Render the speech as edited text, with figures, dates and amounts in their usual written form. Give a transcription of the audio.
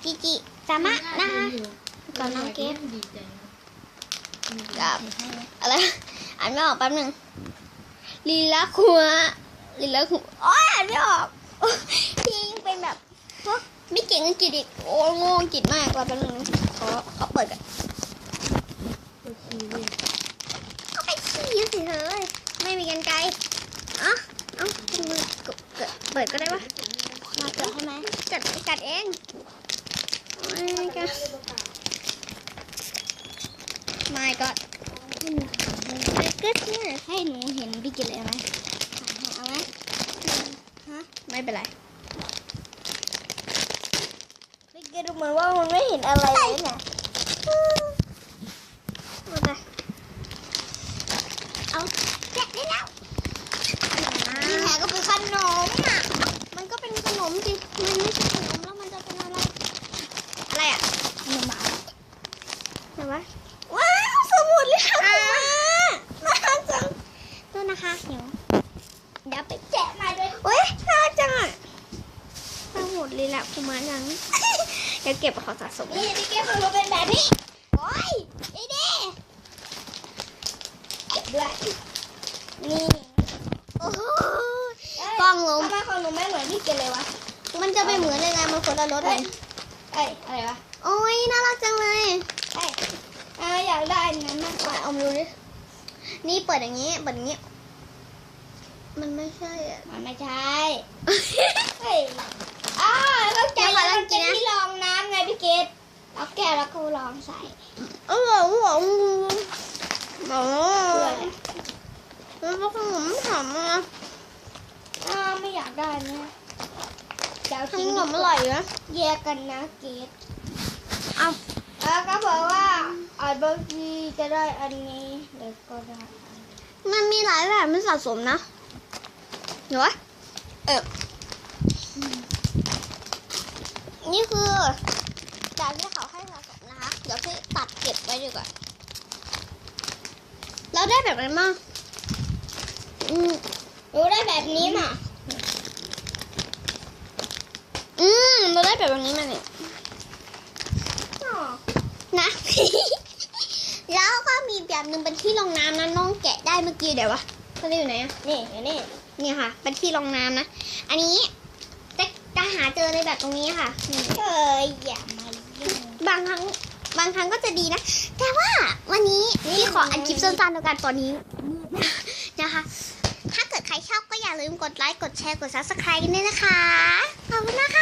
จิจิสามะนะคะก่อนน้องเกฟกับอะไรอ่านไม่ออกแป๊บนึงลีลาคัวอ๋ออ่านไม่ออกพี่ยังเป็นแบบพวกไม่เก่งอังกฤษอีกโอ้โง่อังกฤษมากว่าแป๊บนึงขอเปิดกันก็ไปขี้สิเฮ้ยไม่มีกันไกลเอ้ามือเปิดก็ได้วะมาเปิดให้ไหมกัดเองไม่กัดไม่ก็เนี่ยให้หนูเห็นพี่กินเลยไหมเอาไหมฮะไม่เป็นไรพี่กินดูเหมือนว่ามันไม่เห็นอะไรเลยเนี่ยเอาแกะได้แล้วที่แท้ก็เป็นขนมอ่ะมันก็เป็นขนมจริงมันไม่ใช่ขนมแล้วมันจะเป็นอะไรอ่ะขนมหมาไหนวะว้าวสมุดเลยค่ะน่าจังดูนะคะหิวเดี๋ยวไปแกะมาด้วยเฮ้ยน่าจังอ่ะสมุดเลยแหละคุณมาจังเดี๋ยวเก็บของสะสมนี่พี่เก็บมันเป็นแบบนี้โอ้ยดีเก็บด้วยนี่โอ้โหกล้องลงทำไมของหนูไม่เหมือนพี่เกดเลยวะมันจะไปเหมือนยังไงมันคนละรสเลยอะไรวะโอ้ยน่ารักจังเลยอยากได้อันนั้นมากกว่าเอามาดูดินี่เปิดอย่างนี้มันไม่ใช่อ่ะมันไม่ใช่แล้วแกะแล้วมันเป็นที่รองน้ำไงพี่เกดเอาแกะแล้วก็ลองใส่แล้วก็ขนมถามมาไม่อยากได้นะจะเอาทิ้งขนมอร่อยนะแยกกันนะเกดแล้วก็บอกว่าบางทีจะได้อันนี้เดี๋ยวก็ได้มันมีหลายแบบมันสะสมนะเห็นไหมนี่คือจากที่เขาให้สะสมนะคะเดี๋ยวพี่ตัดเก็บไว้ดีกว่าเราได้แบบไหนมั่งเราได้แบบนี้มาเราได้แบบนี้มาเนี่ยนะ แล้วก็มีแบบนึงเป็นที่รองน้ำนะน้องแกะได้เมื่อกี้เดี๋ยววะเขาอยู่ไหนอ่ะนี่ค่ะเป็นที่รองน้ำนะอันนี้จะหาเจอในแบบตรงนี้ค่ะอย่ามายุ่งบางครั้งก็จะดีนะแต่ว่าวันนี้พี่ขออัดคลิปสั้นๆแล้วกันตอนนี้นะคะถ้าเกิดใครชอบก็อย่าลืมกดไลค์กดแชร์กด Subscribe กันด้วยนะคะขอบคุณนะคะ